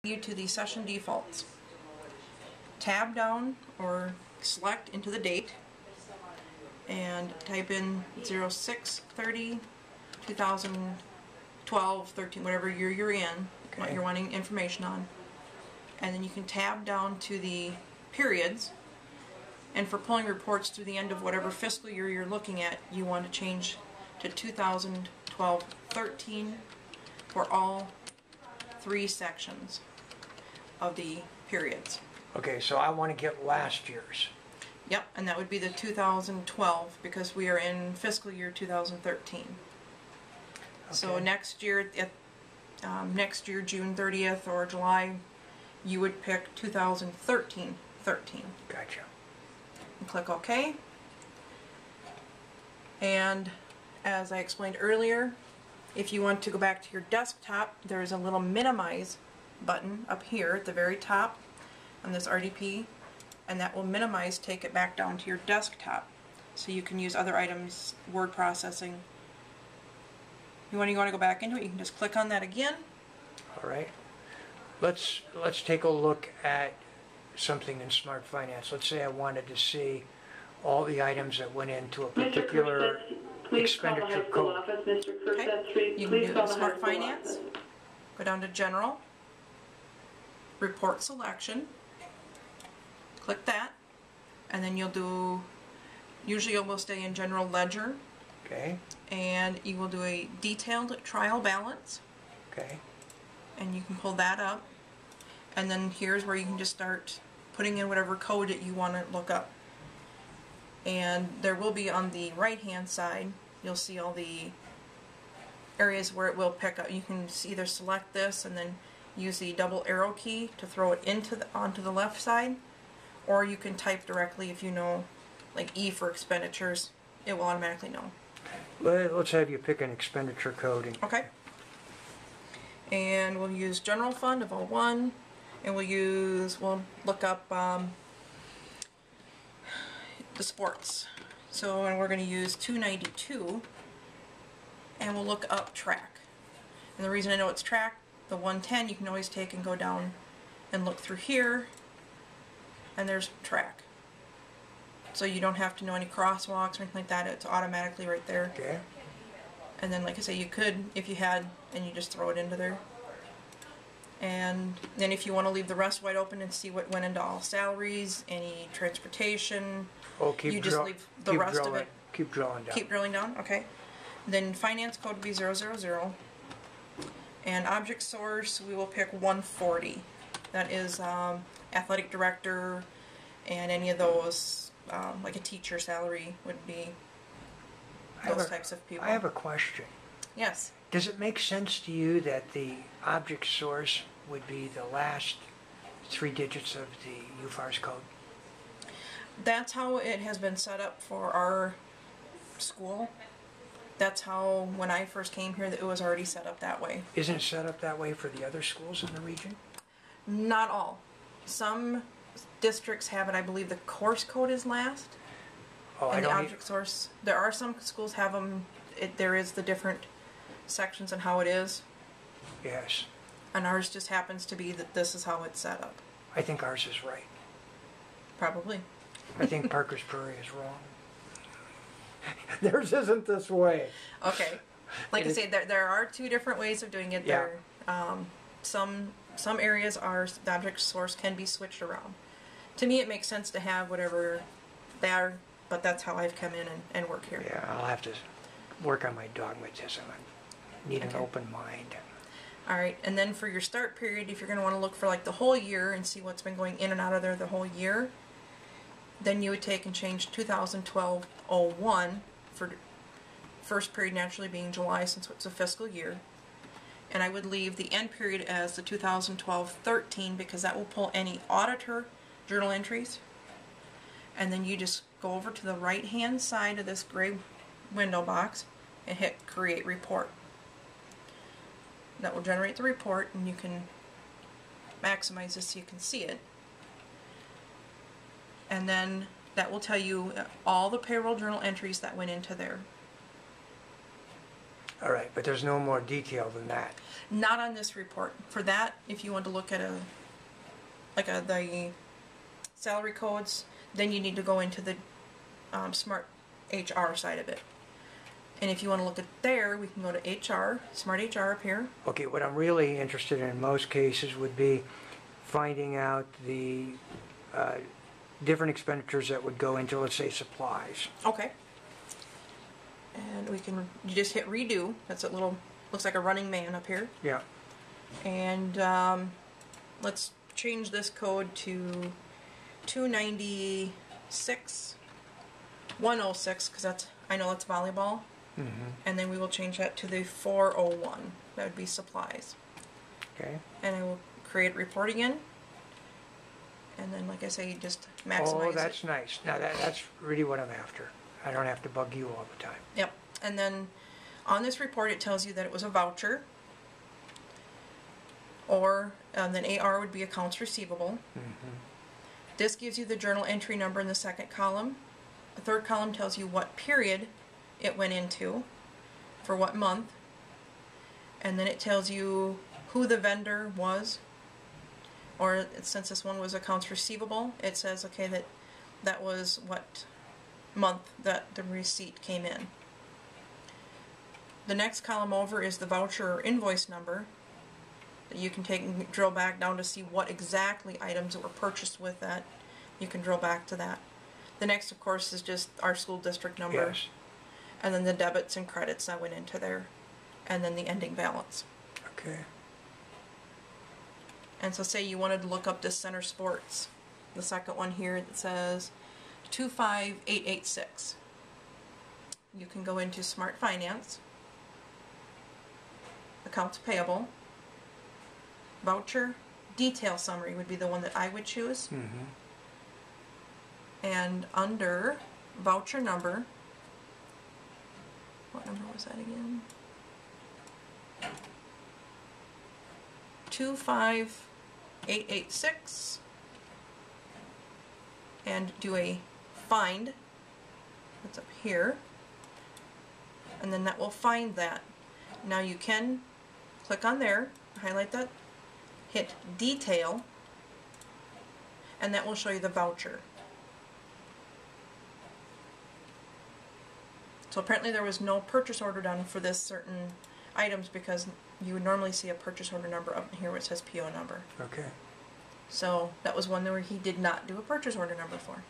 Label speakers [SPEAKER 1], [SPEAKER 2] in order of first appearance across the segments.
[SPEAKER 1] you to the session defaults. Tab down or select into the date and type in 06/30 2012 13, whatever year you're in, what you're wanting information on, and then you can tab down to the periods, and for pulling reports through the end of whatever fiscal year you're looking at, you want to change to 2012-13 for all 3 sections of the periods.
[SPEAKER 2] Okay, so I want to get last year's.
[SPEAKER 1] Yep, and that would be the 2012 because we are in fiscal year 2013. Okay. So next year, June 30th or July, you would pick 2013.
[SPEAKER 2] Gotcha.
[SPEAKER 1] And click OK. And as I explained earlier, if you want to go back to your desktop, there is a little minimize button up here at the very top on this RDP, and that will minimize, take it back down to your desktop so you can use other items, word processing. You want to go back into it, you can just click on that again.
[SPEAKER 2] All right. Let's take a look at something in SmartFinance. Let's say I wanted to see all the items that went into a particular expenditure code.
[SPEAKER 1] Okay. You can do SmartFinance, go down to General, Report Selection, click that, and then you'll do, usually you will stay in General Ledger.
[SPEAKER 2] Okay.
[SPEAKER 1] And you will do a detailed trial balance.
[SPEAKER 2] Okay.
[SPEAKER 1] And you can pull that up. And then here's where you can just start putting in whatever code that you want to look up. And there will be on the right hand side, you'll see all the areas where it will pick up. You can either select this and then use the double arrow key to throw it onto the left side, or you can type directly if you know, like E for expenditures, it will automatically know.
[SPEAKER 2] Let's have you pick an expenditure code.
[SPEAKER 1] Okay. And we'll use General Fund of 01, and we'll look up the sports. So, and we're going to use 292, and we'll look up track. And the reason I know it's track, the 110 you can always take and go down and look through here, and there's track. So you don't have to know any crosswalks or anything like that, it's automatically right there.
[SPEAKER 2] Okay.
[SPEAKER 1] And then, like I say, you could, if you had, and you just throw it into there. And then if you want to leave the rest wide open and see what went into all salaries, any transportation, you just leave the rest of it.
[SPEAKER 2] Keep drilling down.
[SPEAKER 1] Keep drilling down, okay. Then finance code would be 000. And object source, we will pick 140. That is athletic director and any of those, like a teacher salary would be those types of people.
[SPEAKER 2] I have a question.
[SPEAKER 1] Yes.
[SPEAKER 2] Does it make sense to you that the object source would be the last 3 digits of the UFARS code?
[SPEAKER 1] That's how it has been set up for our school. That's how, when I first came here, it was already set up that way.
[SPEAKER 2] Isn't it set up that way for the other schools in the region?
[SPEAKER 1] Not all. Some districts have it. I believe the course code is last.
[SPEAKER 2] Oh,
[SPEAKER 1] and the object source. There are some schools have them. There is the different sections and how it is.
[SPEAKER 2] Yes.
[SPEAKER 1] And ours just happens to be that this is how it's set up.
[SPEAKER 2] I think ours is right.
[SPEAKER 1] Probably.
[SPEAKER 2] I think Parker's Prairie is wrong. Theirs isn't this way.
[SPEAKER 1] Okay. Like I say, there are 2 different ways of doing it.
[SPEAKER 2] Yeah.
[SPEAKER 1] Some areas the object source can be switched around. To me, it makes sense to have whatever they are, but that's how I've come in and work here.
[SPEAKER 2] Yeah, I'll have to work on my dogmatism. I need an open mind.
[SPEAKER 1] All right, and then for your start period, if you're going to want to look for like the whole year and see what's been going in and out of there the whole year, then you would take and change 2012-01 for first period naturally being July since it's a fiscal year. And I would leave the end period as the 2012-13 because that will pull any auditor journal entries. And then you just go over to the right hand side of this gray window box and hit create report. That will generate the report, and you can maximize this so you can see it. And then that will tell you all the payroll journal entries that went into there.
[SPEAKER 2] All right, but there's no more detail than that.
[SPEAKER 1] Not on this report. For that, if you want to look at the salary codes, then you need to go into the Smart HR side of it. And if you want to look at there, we can go to HR, Smart HR up here.
[SPEAKER 2] Okay, what I'm really interested in most cases would be finding out the different expenditures that would go into, let's say, supplies.
[SPEAKER 1] Okay. And you just hit redo. That's a little, looks like a running man up here.
[SPEAKER 2] Yeah.
[SPEAKER 1] And let's change this code to 296 106, because I know that's volleyball.
[SPEAKER 2] Mm-hmm.
[SPEAKER 1] And then we will change that to the 401. That would be supplies.
[SPEAKER 2] Okay.
[SPEAKER 1] And I will create report again. And then, like I say, you just maximize
[SPEAKER 2] Oh, that's nice. Now that's really what I'm after. I don't have to bug you all the time.
[SPEAKER 1] Yep. And then on this report, it tells you that it was a voucher. Or then AR would be accounts receivable.
[SPEAKER 2] Mm-hmm.
[SPEAKER 1] This gives you the journal entry number in the second column. The third column tells you what period it went into, for what month. And then it tells you who the vendor was. Or since this one was accounts receivable, it says, okay, that was what month that the receipt came in. The next column over is the voucher or invoice number that you can take and drill back down to see what exactly items that were purchased with that. You can drill back to that. The next, of course, is just our school district number.
[SPEAKER 2] Yes.
[SPEAKER 1] And then the debits and credits that went into there. And then the ending balance.
[SPEAKER 2] Okay.
[SPEAKER 1] And so say you wanted to look up this Center Sports. The second one here that says 25886. You can go into SmartFinance, accounts payable, voucher, detail summary would be the one that I would choose.
[SPEAKER 2] Mm-hmm.
[SPEAKER 1] And under voucher number, what number was that again? 25886. And do a find. That's up here. And then that will find that. Now you can click on there, highlight that, hit detail, and that will show you the voucher. So apparently there was no purchase order done for this certain items because you would normally see a purchase order number up here where it says PO number.
[SPEAKER 2] Okay.
[SPEAKER 1] So that was one where he did not do a purchase order number for.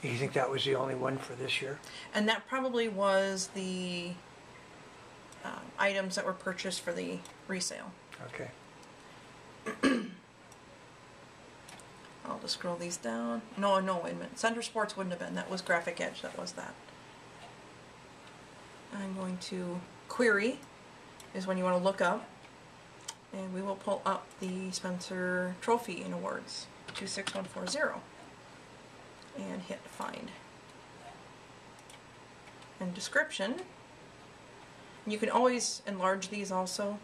[SPEAKER 2] You think that was the only one for this year?
[SPEAKER 1] And that probably was the items that were purchased for the resale.
[SPEAKER 2] Okay.
[SPEAKER 1] I'll just scroll these down. No, wait a minute. Center Sports wouldn't have been. That was Graphic Edge. That was that. I'm going to query is when you want to look up. And we will pull up the Spencer Trophy and Awards 26140 and hit find. And description. You can always enlarge these also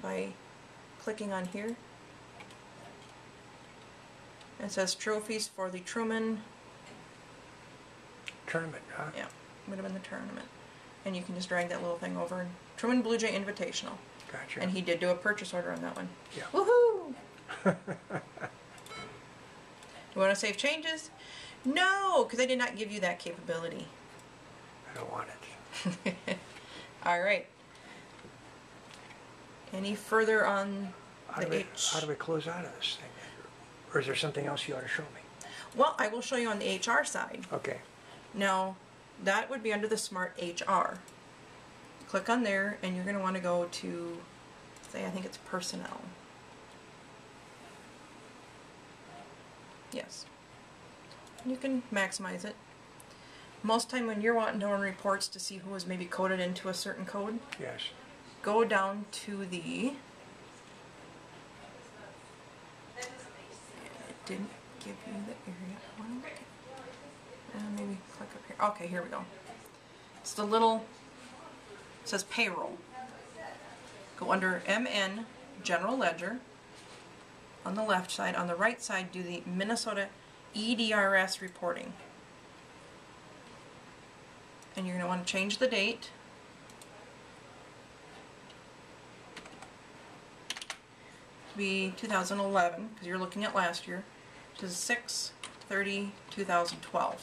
[SPEAKER 1] by clicking on here. It says trophies for the Truman
[SPEAKER 2] Tournament, huh?
[SPEAKER 1] Yeah, would have been the tournament. And you can just drag that little thing over. Truman Blue Jay Invitational.
[SPEAKER 2] Gotcha.
[SPEAKER 1] And he did do a purchase order on that one.
[SPEAKER 2] Yeah.
[SPEAKER 1] Woohoo! You want to save changes? No, because I did not give you that capability.
[SPEAKER 2] I don't want it.
[SPEAKER 1] All right. Any further on
[SPEAKER 2] How
[SPEAKER 1] the
[SPEAKER 2] do we,
[SPEAKER 1] H?
[SPEAKER 2] how do we close out of this thing? Or is there something else you ought to show me?
[SPEAKER 1] Well, I will show you on the HR side.
[SPEAKER 2] Okay.
[SPEAKER 1] Now, that would be under the Smart HR. Click on there, and you're going to want to go to, say, I think it's Personnel. Yes. You can maximize it. Most time when you're wanting to run reports to see who was maybe coded into a certain code,
[SPEAKER 2] Yes.
[SPEAKER 1] go down to the... It didn't give you the area. I want to look at. Maybe click up here. Okay, here we go. It's the little... It says payroll. Go under MN General Ledger on the left side. On the right side, do the Minnesota EDRS reporting. and you're going to want to change the date. To be 2011, because you're looking at last year, which is 6/30/2012.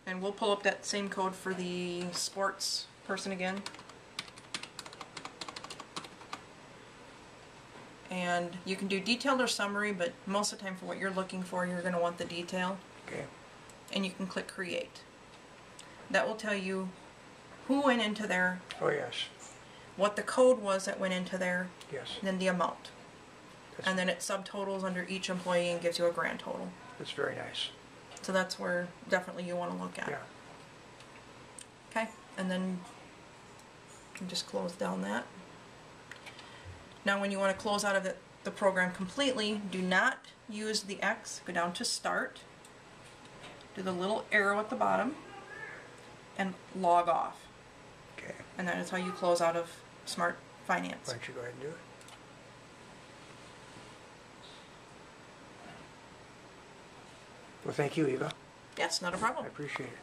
[SPEAKER 1] And we'll pull up that same code for the sports person again. And you can do detailed or summary, but most of the time for what you're looking for, you're going to want the detail.
[SPEAKER 2] Okay.
[SPEAKER 1] And you can click create. That will tell you who went into there,
[SPEAKER 2] Oh, yes.
[SPEAKER 1] what the code was that went into there,
[SPEAKER 2] Yes.
[SPEAKER 1] and then the amount.
[SPEAKER 2] That's,
[SPEAKER 1] And then it subtotals under each employee and gives you a grand total.
[SPEAKER 2] that's very nice.
[SPEAKER 1] So that's where definitely you want to look at.
[SPEAKER 2] Yeah.
[SPEAKER 1] Okay, and then you can just close down that. Now when you want to close out of the program completely, do not use the X, go down to start, do the little arrow at the bottom, and log off.
[SPEAKER 2] Okay.
[SPEAKER 1] And that is how you close out of SmartFinance.
[SPEAKER 2] Why don't you go ahead and do it? Well, thank you, Eva.
[SPEAKER 1] Yes, not a
[SPEAKER 2] I
[SPEAKER 1] problem.
[SPEAKER 2] appreciate it.